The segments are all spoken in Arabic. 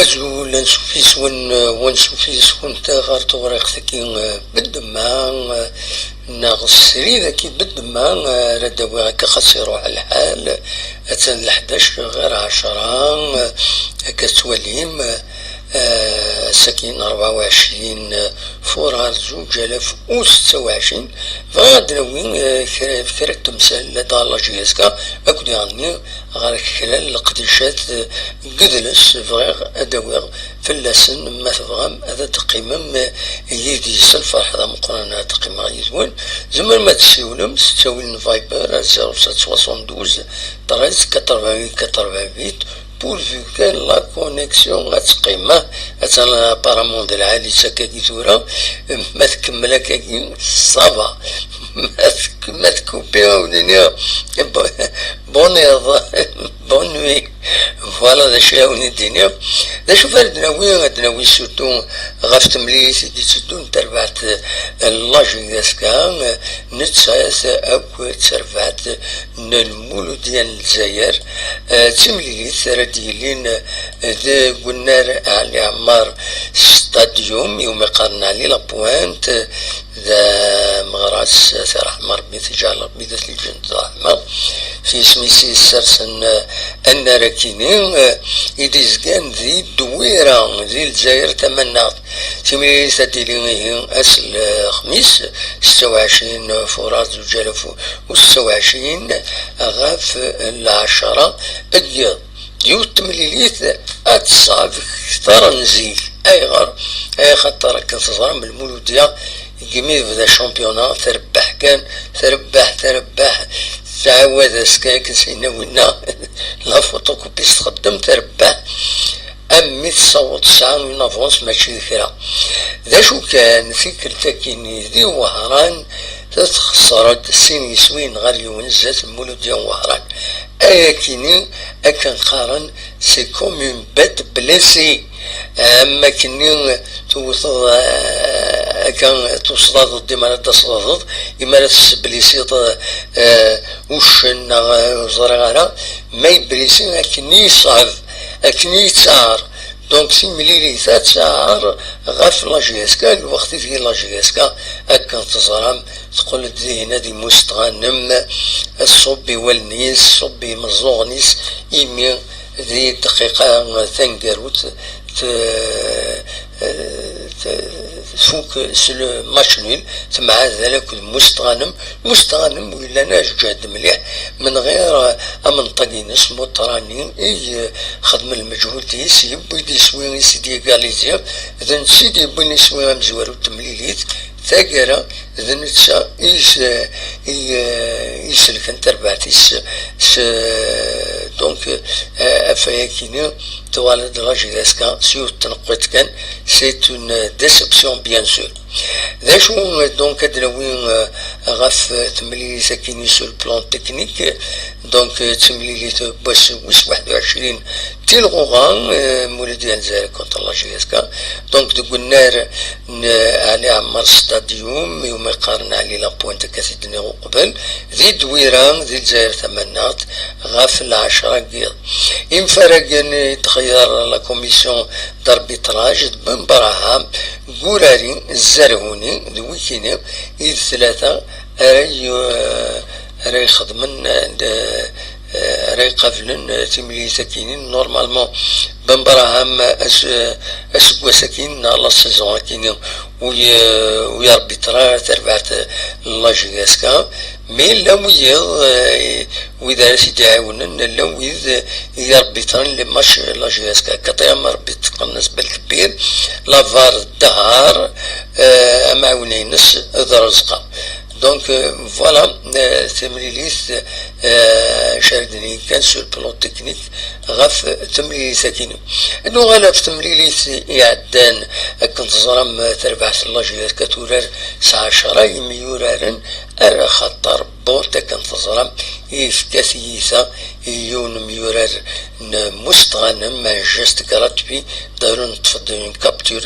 وازول نشوفيس ونشوفيس كنت غار توريقتك بالدمان ناغسري ذاكي بالدمان ردوا كخسروا على الحال أتن ل11 غير 10 كتوليم ساكين 24 فورار 2026 فغادنا وين كرا تمثال لدى لاجيسكا أكد يعني غير خلال القديشات قدلس فغير أدوير فلاسن ما تفغم هذا تقيمم يدي سلفر هذا مقارنة تقيمة يزول زمن ما تسيولم تساوي فايبر 0772 13 88 pourvu que la connexion أتقيمة أتلا بارامون ديال العالي ساكاكي ثورة ما تكمل كاكي صافا ما تكوبيها ودنيا بون نوي فوالا دا شاوني الدنيا دا شوف دناوي سورتو غاف تمليس دي تسدون تربعت لاجياسكا نتساس أكو تربعت نالمولو ديال الجزائر تمليس رديلين ذا قلنا على عمار ستاديوم يوم قارنا عليه لابوانت ذا مغراس رحمة ربي تجعل ربي ذات الجند رحمة في سميسي السرسن أن راكينين يديزكان ذي الدويرة ذي الجزائر تمنات تملي تديلين أسل خميس 26 فراس 2026 غاف 10 أديا يوت مليليت أتصاب ترنزيل أي غار أي خطر كنتصغر من المولودية جميل بدا شامبيونا تربح كان تربح تعود سكاك سينا ونا لا فوتوكوبيس تقدم تربح أمي تصوت ساعة من أفونس ماشي كرا ذا شو كان فكرة كيني ذي وهران تتخسرت سين يسوين غير يونزات المولودية وهران أيا كيني أكن قارن سي كومون بات بلاسي أما كني توصل كان توصل ديما تصدد إما تسبليسيط وشن زرعنا ما يبليسي أكني صعب أكني تسعر دونك سي مليلي تسعر غاف لاجيسكا الوقت في لاجيسكا أكن تزرم تقول هنا دي مستغنم الصبي والنيس الصبي مزوغنيس إيمي ذي دقيقة ثنقروت تفوق سلو ماتش نيل مع ذلك المستغنم ولا ناش جاد مليح من غير امن طاقين اسمه طراني اي خدم المجهود تيس يبو يدي سوين سيدي غاليزيا اذا سيدي يبوني سوين مزوارو تمليليت ثاقرا اذا نتسا ايس الكنتر بعتيس دونك افاياكيني توالد لاجيسكا سيو تنقيت كان سيت اون ديسبسيون بيان سور ذا شو دونك ادناوين غاف تمليلي ساكيني سو البلان تكنيك دونك تمليلي باش 21 تيلغوغان مولودية الجزائر كونتر لاجيسكا دونك قلنا على عمر ستاديوم يوم يقارن عليه لابوينت كاسيدني قبل ذي دويران ذي الجزائر ثمانات غاف 10 قيض إن فرق تغير لا كوميسيون داربيتراج من براها قراري الزرهوني ذويكيني إذ 3 راي خدمن راي قفلن تملي ساكينين نورمالمون بنبراهام اسكوا ساكين لا سيزون كيني ويا ربيترا تربعت لاجيسكا مي لا وإذا سيدي عاونن لا ويذ يا ربيترا اللي ماش لاجيسكا كطيام ربي تقنص بالكبير لافار الدهار معاونينس ذرزقا دونك فوالا تمليليس شاردني كان سو البلون تكنيك غاف تمليليس ساكينو انو غالا في تمليليس يعدان كنت زرام تربع لاجيات كتورار 19 يميورارن ارا خطر بوتا كنت زرام يفكاسيسا يون ميورار مستغنم جست كراتبي دارون تفضلون كابتور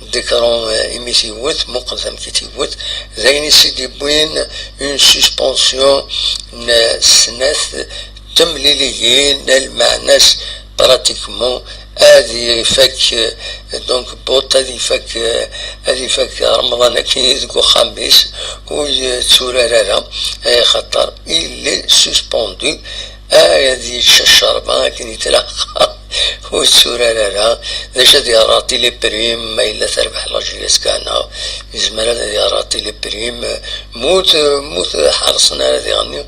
ديكرون إميسي وث مقدم كيتي وث زين سيدي بوين اون سسبونسيون سناث تمليليين المعناس براتيكمون هذه فك دونك بوط هذه فك رمضان كي يدقو خميس وتورارا خاطر إلي سوسبوندو هذه الشربة كي يتلاقى وتورارا ذاش هادي راتي لي بريم ما إلا تربح لاجياس كانا يزمر هادي راتي لي بريم موت حرصنا هادي غني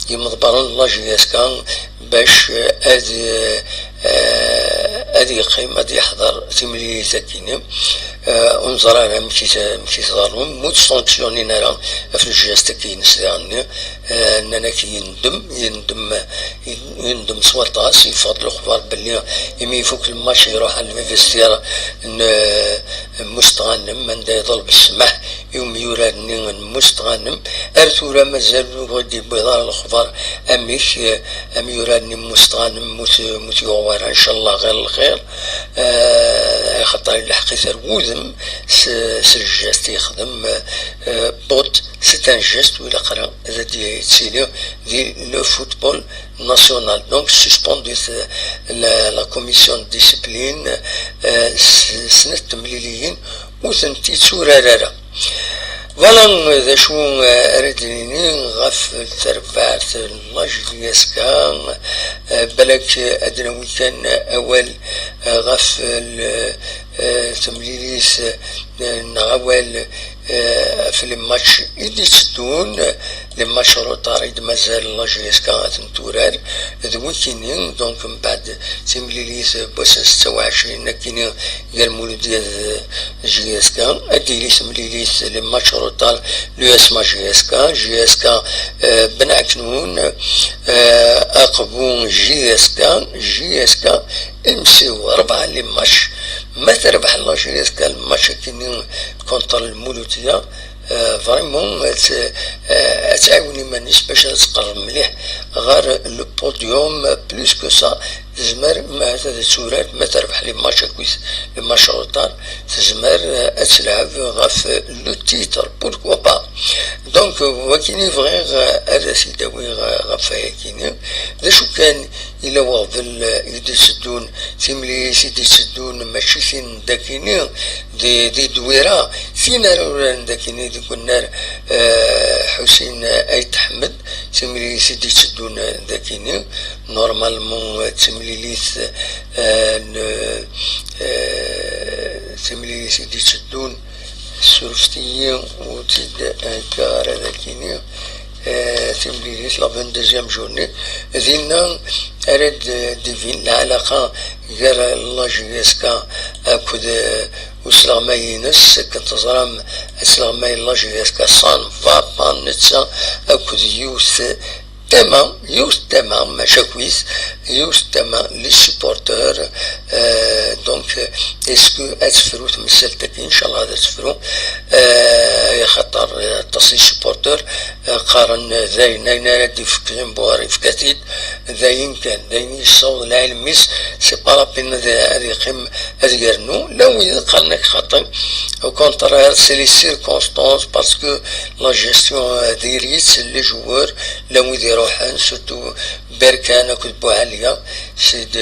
يمضبرون لاجياس كان باش هذه قيمة يحضر تملي ساكنين انظر انا مشي صغارهم موت سانكسيونين راه في الجهاز كينس يعني اننا كي يندم سواطاس يفضل الاخبار باللي يمي فوق الماتش يروح على الفيستير مستغنم من يضل بالسمح يوم يوراني مستغنم ارتورا مازال غادي بيضار الاخبار ام يوراني مستغنم موت يغوار ان شاء الله غير الخير خاطر يلحق يثروذم سجاست يخدم بوت سي ان جيست ولا قرا هذا تسيلي دي لو فوتبول ناسيونال دونك سسبوندي لا كوميسيون ديسيبلين سنة تمليليين وثنتي تورارا فوالا ذا شو أردني غف التربعت لاجلياسكا بلك أدنوي كان أول غف تمليليس نغوال في الماتش اللي تدون الماتش روتاريد مازال لاجلياسكا تنتورار ذوي كينين دونك من بعد تمليليس بوسن 26 كينين قال مولودية جياسكا أدي تمليليس الماتش روتار لو اسمها جياسكا بنعكنون أقبون جياسكا امسيو 4 الماتش ما تربح لاجلياسكا الماتش كينين كونتر المولودية فريمون تعاوني مانيش باش تقرب مليح غير لو بوديوم بلوس كو سا تزمر ما هذا تورات ما تربح لي ماتش كويس لي ماتش روتار تزمر تلعب غاف لو تيتر بوركوا با دونك وكيني فغي هذا سيداوي غاف كيني ذا شو كان إلا وافل يدي تسدون تيملي سيدي تسدون ماشي فين داكيني دي دويرة فين راه داكيني دي كنا حسين أيت أحمد تيملي سيدي تسدون داكيني نورمالمون تمليليث تملي سيدي تسدون سورفتيين وتد كار داكيني تمليليث لا 22 جورني ذينا أرد ديفين العلاقة غير لاجياسكا أكد وسلغما ينس كنت زرام سلغما لاجياسكا صان فابان نتسا أكد يوث تمام ماشا كويس تمام لي سيبورتور دونك اسكو اتفرو تمثلتك ان شاء الله تفرو خاطر تصي سيبورتور قارن ذاين نادي فكرين بواري فكاتيد ذاين كان ذاين يصوض العلميس سي با بين هذه قيم هذه يرنو لو يقالنك خاطر او كونترير سي لي سيركونستانس باسكو لا جيستيون ديريت لي جوور لو يروحن سورتو بركان كتبوا عليا سيد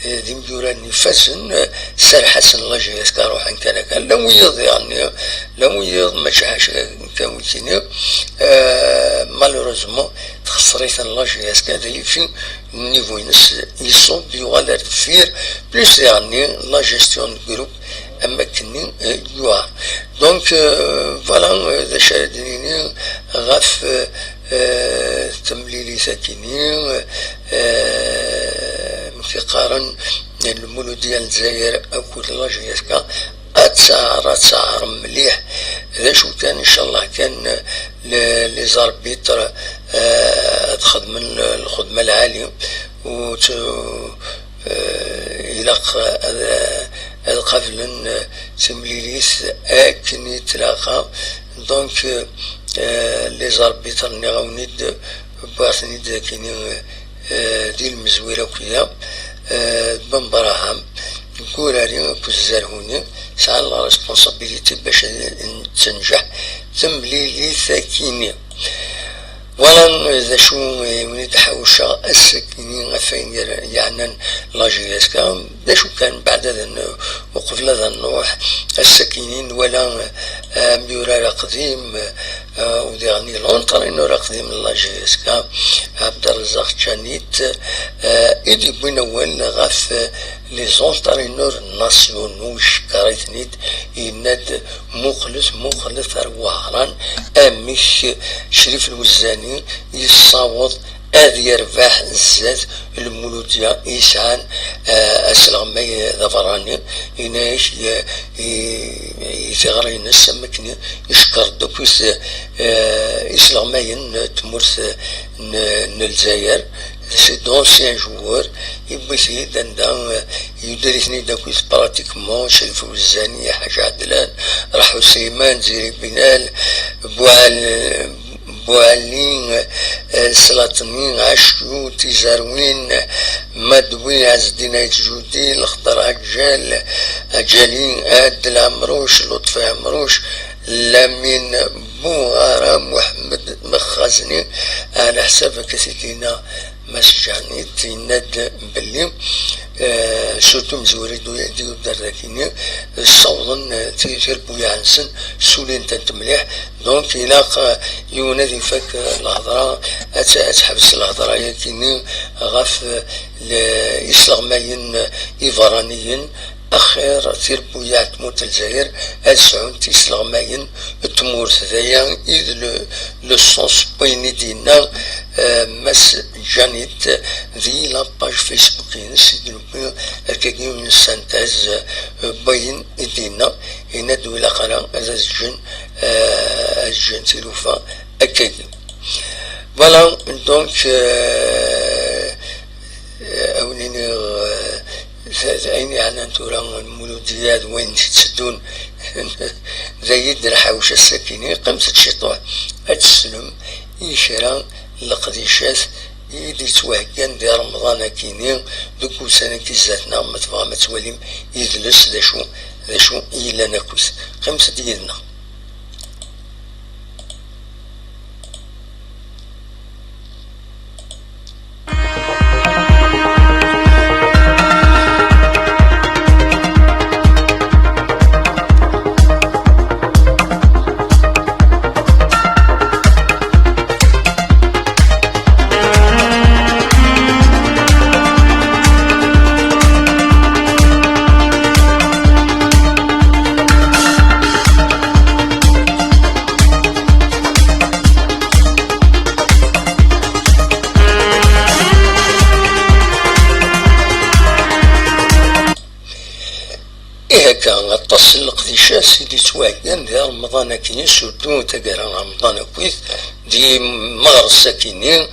ذي مجوراني فاسن سال حسن الله جياسكا روحا كان لو يض يعني لو يض ماشي حاجة كاوتيني مالوروزمون تخسريت الله جياسكا ذي في نيفو ينس يصوب بيوغالر فير بليس يعني لا جيستيون جروب أما كني يوار دونك فوالا ذا شادنيني غاف تمليلي ساكنين متقارن المولودية الجزائر أكل لاجياسكا أتسعر مليح ذا شو كان إن شاء الله كان لي زاربيتر تخدم الخدمة العالية و يلاق هذا قبل تمليليس أكن يتلاقى دونك لي زاربيتر نغاونيد بارثنيد كيني دي المزويرة وكيا بن براهام نقول عليهم كوزارهوني سعى لا ريسبونسابيليتي باش تنجح تمليلي ثاكيني ولا ذا شو ونيت حوشة السكينين فين يعني لاجيسكا ذا شو كان بعد ذا وقف لذا النوح السكينين ولا بيورا قديم وديعني لونطرين قديم لاجيسكا عبد الرزاق جانيت إدي بين أول غاف لي زونطرينور ناسيونوش كاريتنيت يناد مخلص أرواران أمش شريف الوزاني يصاوض أذ يربح الزاد المولودية إيسان أسلغمي ظفراني ينايش يتغري نسمكني يشكر دوكوس إسلغمي تمرث نلزاير سي دونسيان جوار يبغي دان يدرسني داكويس براتيكمون شريف الوزاني حاجة عدلان راحو سيمان زيري بنال بوالين سلاطنين عشو تيزاروين مدوي عز الدين جودي الخضر عجالين عاد العمروش لطفي عمروش لامين بوغارة محمد مخازني على حساب كثيرين مسجاني تيناد بلي سورتو مزوري ديو درداكيني صوضن تيثير بويا عنسن سولين تنتمليح دونك إلاق يونادي فك الهضرة أتحبس الهضرة يكيني غاف الإسلاميين إيفرانيين أخير تيربويا تموت الجزائر أسعون تيسلغماين تمورث ذايا إذ لو سونس بويني دينا مس جانيت ذي لاباج فيسبوك نسيدلو أكاكي من السانتاز بوين دينا إنا دولا قرا الجن الجن تلوفا أكاكي فوالا دونك أوليني عيني على نتورا المولوديات وين تسدون زايد الحوشة السكينة قمت شطوح أتسلم يشرا لقديشات يدي توهكان دي رمضان كيني دوكو سنة كيزاتنا متبغى متواليم يدلس ذا شو إلا ناكوس قمت ديالنا تصل قديشات سيدي تواكيان دي رمضان كيني سورتو تقرا رمضان كويث دي مغرس كيني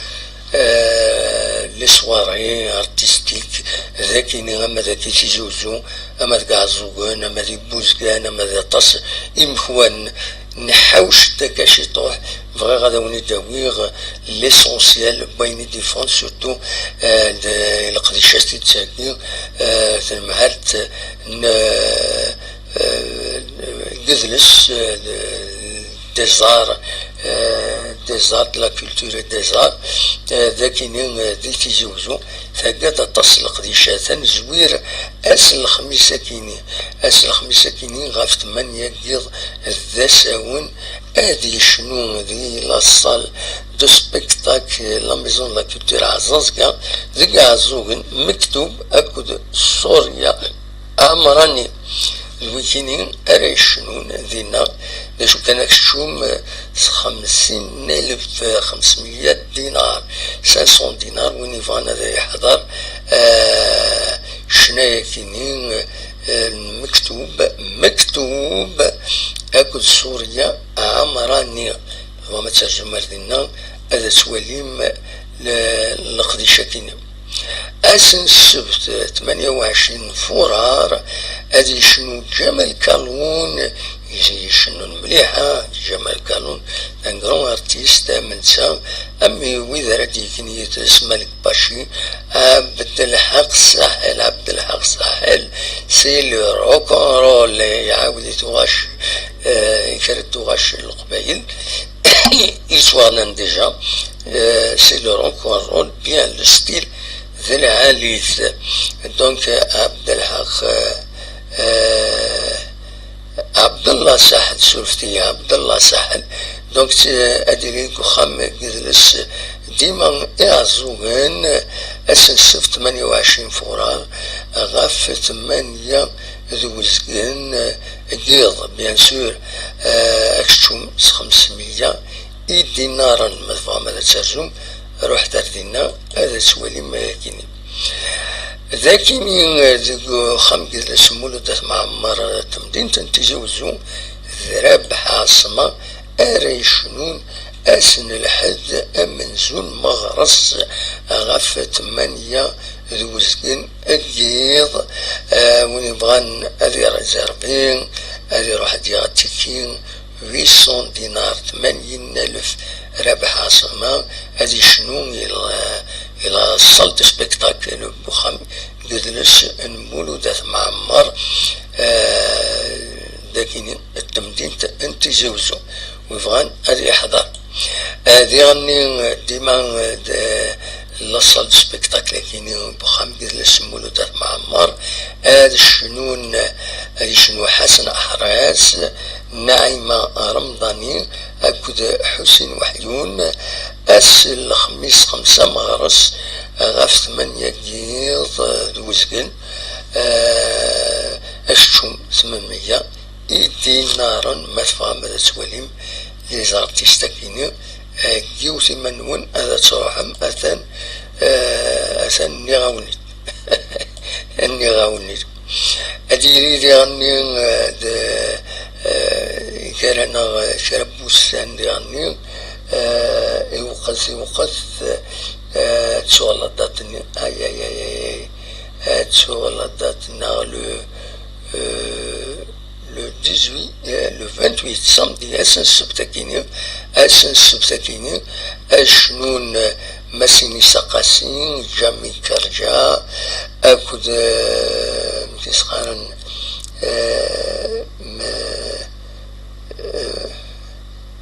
لي سواري ارتستيك ذاكيني اما ذاكي تيزوزو اما ذاك عزوغان اما ذي بوزكان اما ذا طاس امخوان نحاوش داكا شي طوح فغي غادا وني داويغ ليسونسيال بين ديفون سورتو القديشات تتساكي تنمهات جزلس ديزار لا كولتور ديزار ذاكيني ذي تيزوزو ثقات تصلق دي شاثن زوير أسل الخميسة كيني غاف 8 قيض ذا ساون هادي شنو ذي لاصال دو سبيكتاك لا ميزون لا كولتور عزازكا ذي عزوغن مكتوب أكد سوريا أمراني الويكينين أريشنون ذينا شو كان كشوم 50,500 دينار 500 دينار وين يفانا ذا يحضر شنايا كينين مكتوب أكل سوريا عمراني وما ترجم ذينا هذا سواليم لقديشة كينين أسن السبت 28 فرار هذه شنو جمال كالون يجي شنو مليحة جمال كالون ان غران ارتيست منسا امي وإذا ردي كنية اسم ملك باشي عبد الحق ساحل سي لو روكون رول يعاود يتغش يكرد تغش القبايل ils soient déjà c'est le rôle bien le style de العاليث دونك عبد الله ساحل سولفتي عبد الله ساحل دونك ادري خام جلس ديما اعزوغن اسنسف 28 فورار غاف 8 ذوزكن جيض بيان سور اكشوم 500 دينارا مدفوع ماذا ترجم روح تردينا هذا سوالي ما يكيني ذاكيني ذو خام جلس مولودة معمر تمدين تنتجوزو ذراب حاصمة أريشنون أسن الحد أمنزون مغرس غف 8 ذوزكين أجيض ونبغان أذي رزاربين أذي روح ديغتكين 800 دينار 80,000 ربح عاصمة هذه شنو إلى صلت سبيكتاكل بخم جدلس المولودة معمر لكن التمدين انت زوزو ويفغان هذه يحضر هذه غني ديما لصل سبيكتاكل لكن بخم جدلس المولودة معمر هذا شنو حسن أحراز نعيمة رمضاني أكد حسين وحيون الخميس 5 مغرس غاف 8 جيض دوزقن أشتم 800 دينارا مدفع مدى سواليم لزارتي ستاكيني جيو ثمانون هذا تروحم أثن نغاوني النغاوني أديري دي غني كرنا شربوسان دي غني يوقف تسولداتني اي تسولداتنا le 18 le 28 samedi اسن سبتكيني اشنون مسيني سقاسين جامي كرجا اكد تسخان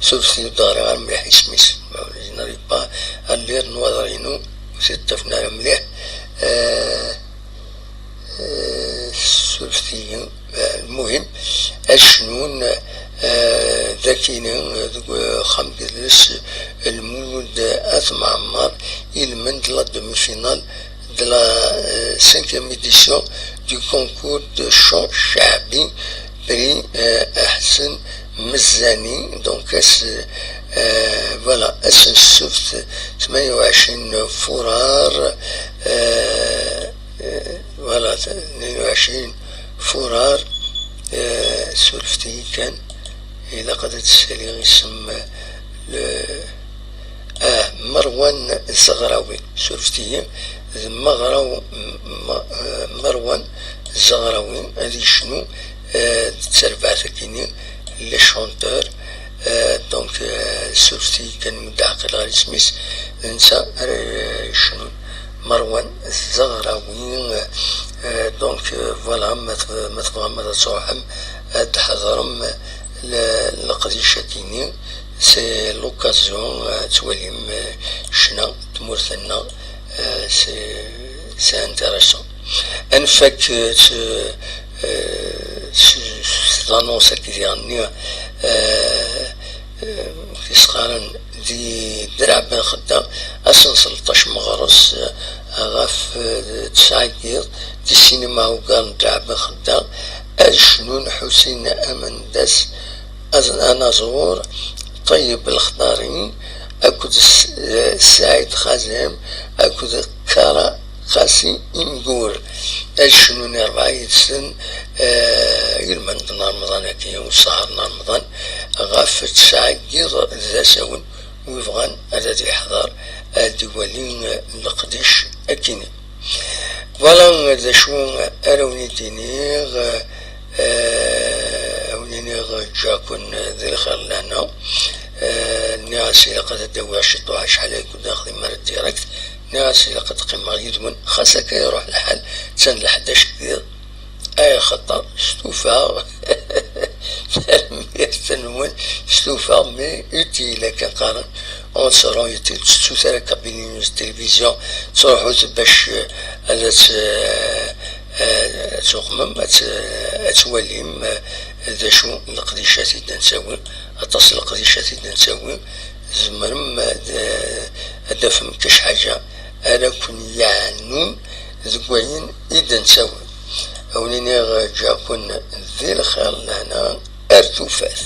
سوسي دار مليح اسميس ناري با اللير نوضرينو ستفنا مليح سوسي المهم اشنون ذاكينين خام جلس المولود اثمع عمار المن دلا دمي فينال دلا 5e édition du concours de chant شعبي بري احسن مزاني دونك فوالا اسن السبت 28 فرار فوالا 22 فرار سولفتي كان إذا قدرت تسالي اسم مروان الزغراوي سولفتي مروان الزغراوي هذه شنو تسربع ثكيني لي شونتور دونك سولفتي كان مدعقل غير سميس نسا شنو مروان الزغراوي دونك فوالا ما تبغى تصوحم تحضرم لقضية كيني سي لوكازيون تواليم شنا تمورثنا سي انتريسون انفاك لانونس كي غني كيسقارن دي درع بن خدام اسن 13 مغرس غاف 9 دي السينما وقال درع بن خدام الشنون حسين أمن داس أنا زور طيب الخضارين أكد سعيد خازم أكد كارا خاسي إنجور الشنون 4 سن يلمن نهار رمضان كي وسهر نهار رمضان غاف 9 ذا ساون ويفغان الذي يحضر الدولين لقديش أكيني فوالا ذا شو أروني دينيغ أونينيغ جاكون ذي الخلانة ناسي لقد الدواء شطوها شحال يكون داخل مرد ديريكت ناسي لقد قيمة يدمن خاصك يروح الحال تسن ل11 كثير أي خطر ستوفا تنون ستوفا مي utile كنقارن اون سورون يوتيل ستوثر كابيني التلفزيون تروحو باش تخمم توليم ذا شو القديشات إذا نساوي أتصل القديشات إذا نساوي زمرم هذا فهم كاش حاجة أنا كن يعنون ذكوين إذا نساوي أوليني جا كن ذي الخير لهنا أرتوفاث.